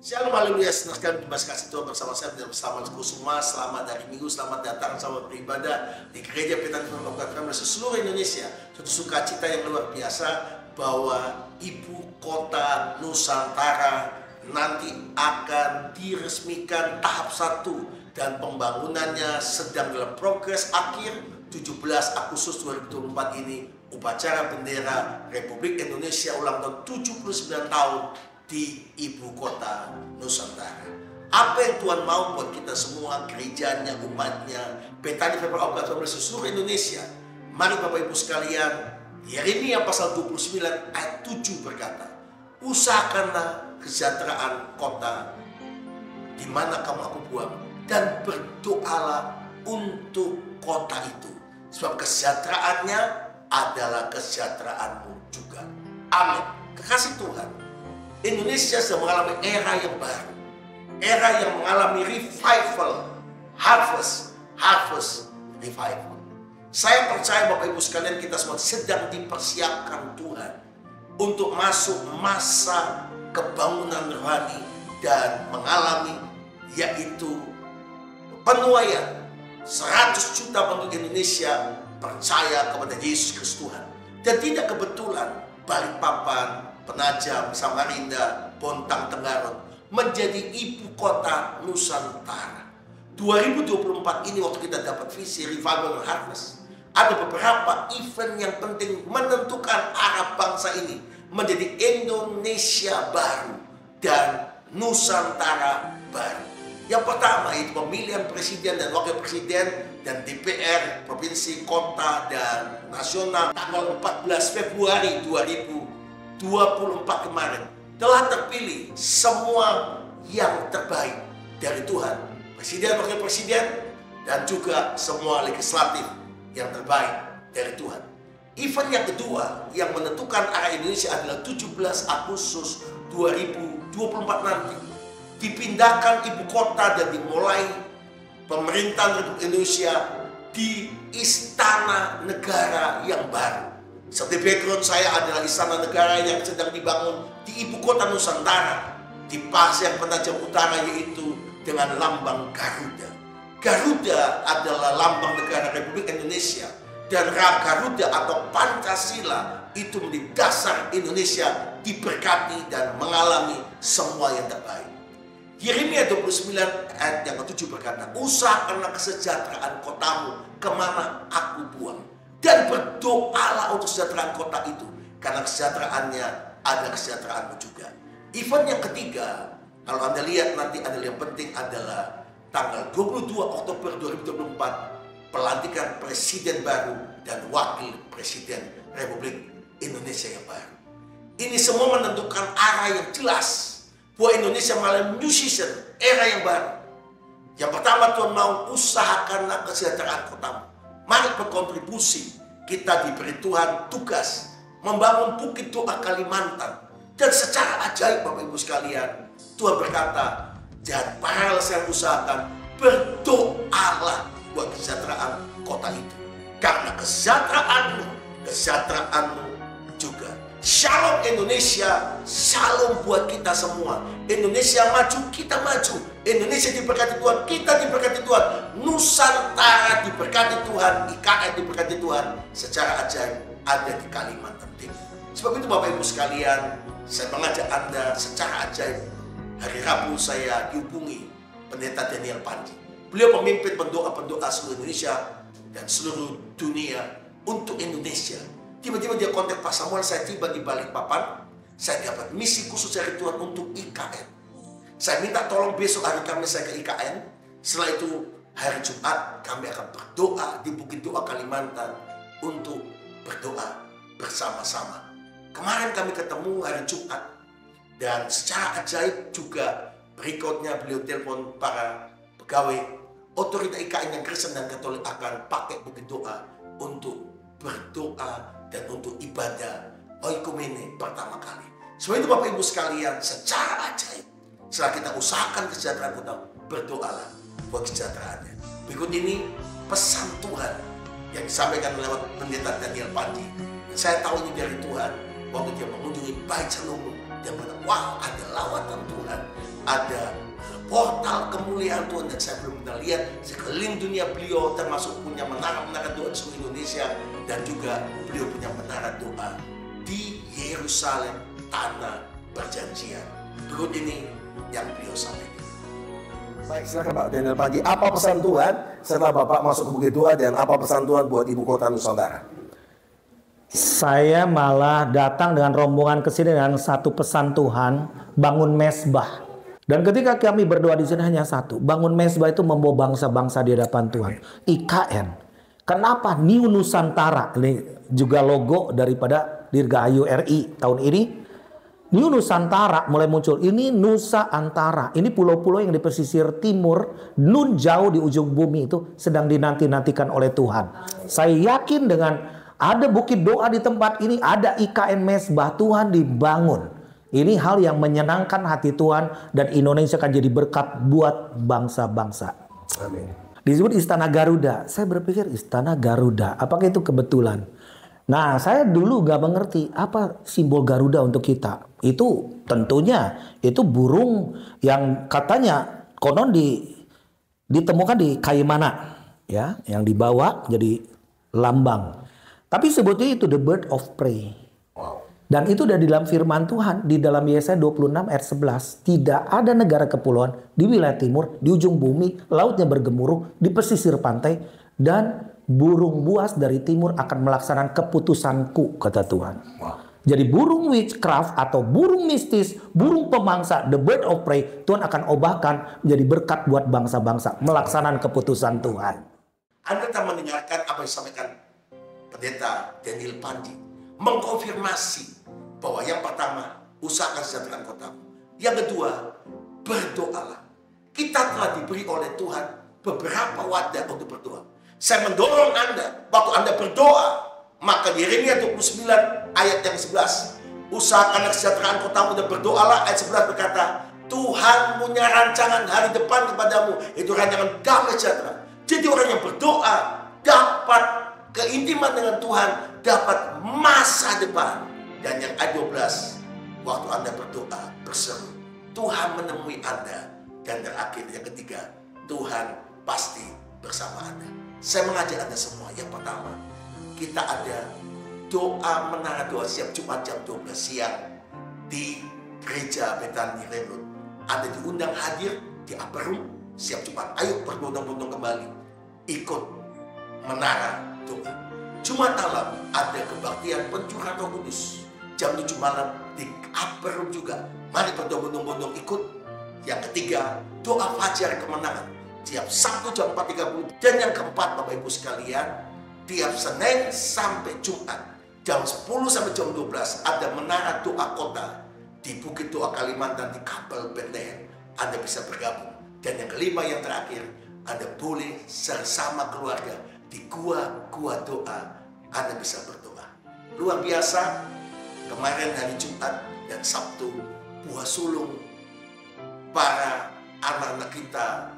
Shalom, haleluya, senang sekali berjumpa kasih Tuhan bersama saya dan bersama semua. Selamat hari Minggu, selamat datang selamat beribadah di Gereja Petani Pembangunan seluruh Indonesia. Suatu sukacita yang luar biasa bahwa ibu kota Nusantara nanti akan diresmikan tahap 1 dan pembangunannya sedang dalam progres akhir. 17 Agustus 2024 ini upacara bendera Republik Indonesia ulang tahun 79 tahun di ibu kota Nusantara. Apa yang Tuhan mau buat kita semua, gerejanya, umatnya, Petani Pembangunan seluruh Indonesia. Mari Bapak Ibu sekalian, Yeremia pasal 29 ayat 7 berkata, usahakanlah kesejahteraan kota di mana kamu aku buang, dan berdoalah untuk kota itu, sebab kesejahteraannya adalah kesejahteraanmu juga. Amin. Kekasih Tuhan, Indonesia sedang mengalami era yang baru, era yang mengalami revival, harvest revival. Saya percaya Bapak Ibu sekalian, kita semua sedang dipersiapkan Tuhan untuk masuk masa kebangunan rohani dan mengalami yaitu penuaian 100 juta penduduk Indonesia percaya kepada Yesus Kristus Tuhan. Dan tidak kebetulan Balikpapan, Penajam, Samarinda, Bontang, Tenggarong menjadi ibu kota Nusantara. 2024 ini waktu kita dapat visi Revival and Harvest, ada beberapa event yang penting menentukan arah bangsa ini menjadi Indonesia baru dan Nusantara baru. Yang pertama itu pemilihan presiden dan wakil presiden dan DPR, provinsi, kota, dan nasional tanggal 14 Februari 2024 kemarin telah terpilih semua yang terbaik dari Tuhan, presiden, wakil presiden, dan juga semua legislatif yang terbaik dari Tuhan. Event yang kedua yang menentukan arah Indonesia adalah 17 Agustus 2024 nanti. Dipindahkan ibu kota dan dimulai pemerintahan Republik Indonesia di Istana Negara yang baru. Seperti background saya adalah Istana Negara yang sedang dibangun di ibu kota Nusantara, di Pasir Penajam Utara, yaitu dengan lambang Garuda. Garuda adalah lambang negara Republik Indonesia, dan Garuda atau Pancasila itu menjadi dasar Indonesia diberkati dan mengalami semua yang terbaik. Yeremia 29 ayat yang ke-7 berkata, usahakanlah kesejahteraan kotamu kemana aku buang, dan berdoalah untuk kesejahteraan kota itu, karena kesejahteraannya ada kesejahteraanmu juga. Event yang ketiga, kalau Anda lihat nanti adalah yang penting adalah tanggal 22 Oktober 2024, pelantikan presiden baru dan wakil presiden Republik Indonesia yang baru. Ini semua menentukan arah yang jelas bahwa Indonesia mengalami new season, era yang baru. Yang pertama, Tuhan mau usahakanlah kesejahteraan kotamu. Mari berkontribusi. Kita diberi Tuhan tugas membangun Bukit Doa Kalimantan. Dan secara ajaib Bapak Ibu sekalian, Tuhan berkata, dan paralel saya usahakan, berdoalah buat kesejahteraan kota itu. Karena kesejahteraanmu juga. Shalom Indonesia, shalom buat kita semua. Indonesia maju, kita maju. Indonesia diberkati Tuhan, kita diberkati Tuhan. Nusantara diberkati Tuhan, IKN diberkati Tuhan. Secara ajaib ada di Kalimantan Timur. Sebab itu Bapak Ibu sekalian, saya mengajak Anda secara ajaib. Hari Rabu saya dihubungi Pendeta Daniel Panji. Beliau pemimpin pendoa-pendoa seluruh Indonesia dan seluruh dunia untuk Indonesia. Tiba-tiba dia kontak Pak Samuel, saya tiba di Balikpapan, saya dapat misi khusus dari Tuhan untuk IKN. Saya minta tolong besok hari Kamis saya ke IKN. Setelah itu hari Jumat kami akan berdoa di Bukit Doa Kalimantan untuk berdoa bersama-sama. Kemarin kami ketemu hari Jumat, dan secara ajaib juga berikutnya beliau telepon para pegawai otoritas IKN yang Kristen dan Katolik akan pakai Bukit Doa untuk berdoa dan untuk ibadah oikumene pertama kali. Sebab itu Bapak Ibu sekalian, secara ajaib setelah kita usahakan kesejahteraan kita, berdoalah buat kesejahteraannya. Berikut ini pesan Tuhan yang disampaikan lewat Pendeta Daniel Panji. Saya tahu ini dari Tuhan waktu dia mengunjungi Bait Shalom Dia bilang, wow, ada lawatan Tuhan, ada portal kemuliaan Tuhan, dan saya belum pernah lihat sekeliling dunia. Beliau termasuk punya menara-menara doa di seluruh Indonesia, dan juga beliau punya menara doa di Yerusalem, tanah perjanjian. Berikut ini yang beliau sampaikan. Baik, silakan Pak Daniel Pagi. Apa pesan Tuhan setelah Bapak masuk ke Bukit Tua, dan apa pesan Tuhan buat ibu kota Nusantara? Saya malah datang dengan rombongan ke sini dengan satu pesan Tuhan, bangun mesbah. Dan ketika kami berdoa di sini hanya satu, bangun mesbah itu membawa bangsa-bangsa di hadapan Tuhan. IKN. Kenapa New Nusantara? Ini juga logo daripada Dirgahayu RI tahun ini. New Nusantara mulai muncul. Ini Nusa Antara. Ini pulau-pulau yang di pesisir timur, nun jauh di ujung bumi itu sedang dinanti-nantikan oleh Tuhan. Saya yakin dengan ada bukit doa di tempat ini, ada IKN mesbah, Tuhan dibangun. Ini hal yang menyenangkan hati Tuhan, dan Indonesia akan jadi berkat buat bangsa-bangsa. Amin. Disebut Istana Garuda. Saya berpikir Istana Garuda, apakah itu kebetulan? Nah, saya dulu gak mengerti apa simbol Garuda untuk kita. Itu tentunya itu burung yang katanya konon ditemukan di Kaimana, ya, yang dibawa jadi lambang. Tapi sebetulnya itu the bird of prey. Wow. Dan itu udah di dalam firman Tuhan di dalam Yesaya 26 ayat 11. Tidak ada negara kepulauan di wilayah timur, di ujung bumi, lautnya bergemuruh, di pesisir pantai, dan burung buas dari timur akan melaksanakan keputusanku, kata Tuhan. Wow. Jadi burung witchcraft atau burung mistis, burung pemangsa, the bird of prey, Tuhan akan obahkan menjadi berkat buat bangsa-bangsa melaksanakan keputusan Tuhan. Anda tak mendengarkan apa yang disampaikan Pendeta Daniel Panji, mengkonfirmasi bahwa yang pertama, usahakan kesejahteraan kotamu. Yang kedua, berdoalah. Kita telah diberi oleh Tuhan beberapa wadah untuk berdoa. Saya mendorong Anda, waktu Anda berdoa, maka di Yeremia 29 ayat yang 11, usahakan kesejahteraan kotamu dan berdoalah. Ayat 11 berkata, Tuhan punya rancangan hari depan kepadamu, itu rancangan damai sejahtera. Jadi orang yang berdoa dapat keintiman dengan Tuhan, dapat masa depan. Dan yang ayat 12, waktu Anda berdoa, berseru, Tuhan menemui Anda. Dan terakhir yang ketiga, Tuhan pasti bersama Anda. Saya mengajak Anda semua, yang pertama, kita ada doa menara doa siap Jumat jam 12 siang di Gereja Betani Renut. Anda diundang hadir di upper room siap Jumat. Ayo berbondong-bondong kembali, ikut menara doa. Jumat malam ada kebaktian pencurahan Roh Kudus jam 7 malam di upper room juga. Mari berbondong-bondong ikut. Yang ketiga, doa fajar kemenangan tiap Sabtu jam 4.30. Dan yang keempat, Bapak Ibu sekalian, tiap Senin sampai Jumat jam 10 sampai jam 12 ada menara doa kota di Bukit Doa Kalimantan di Kapel Bethlehem. Anda bisa bergabung. Dan yang kelima, yang terakhir, Anda boleh bersama keluarga di gua doa. Anda bisa berdoa. Luar biasa. Kemarin hari Jumat dan Sabtu, buah sulung para anak-anak kita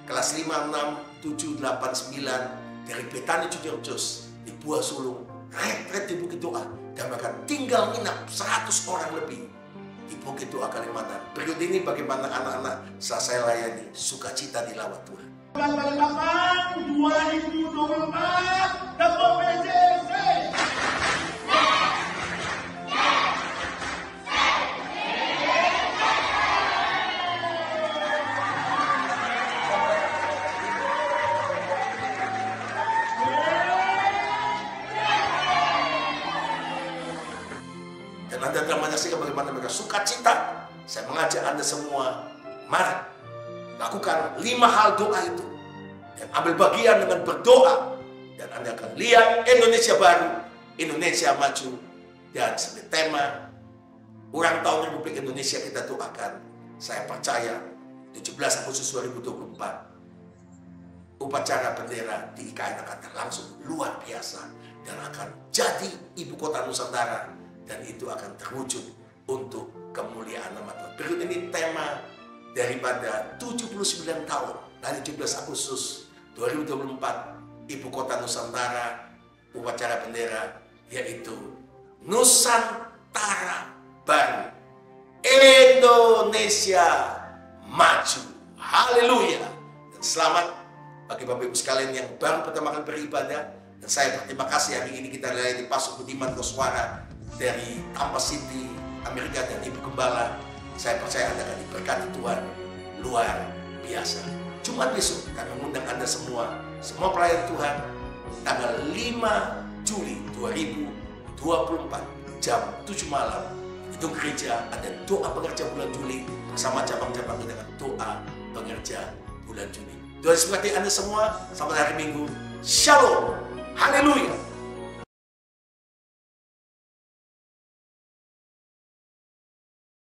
kelas 5, 6, 7, 8, 9 dari Betani Junior Jos di Buah Sulung retret di Bukit Doa, dan bahkan tinggal nginap 100 orang lebih di Bukit Doa Kalimantan. Berikut ini bagaimana anak-anak saat saya layani sukacita di lawat Tuhan. 2024 Dapur PJJ. Dan Anda telah menyaksikan bagaimana mereka sukacita. Saya mengajak Anda semua, mari lakukan 5 hal doa itu. Dan ambil bagian dengan berdoa. Dan Anda akan lihat Indonesia baru, Indonesia maju. Dan sebagai tema ulang tahun Republik Indonesia kita doakan. Saya percaya 17 Agustus 2024 upacara bendera di IKN akan langsung luar biasa. Dan akan jadi ibu kota Nusantara. Dan itu akan terwujud untuk kemuliaan nama Tuhan. Berikut ini tema daripada 79 tahun dari 17 Agustus 2024 Ibu Kota Nusantara, upacara bendera, yaitu Nusantara Baru Indonesia maju. Haleluya. Dan selamat bagi Bapak Ibu sekalian yang baru pertama kali beribadah. Dan saya berterima kasih hari ini kita layani Pastor Budiman Koswara dari Tampa City, Amerika, dan Ibu Gembala. Saya percaya Anda akan diberkati Tuhan luar biasa. Jumat besok kami mengundang Anda semua pelayan Tuhan, tanggal 5 Juli 2024 jam 7 malam. Itu gereja ada doa pengerja bulan Juli bersama cabang-cabang dengan doa pengerja bulan Juli. Tuhan memberkati Anda semua. Sampai hari Minggu. Shalom. Haleluya.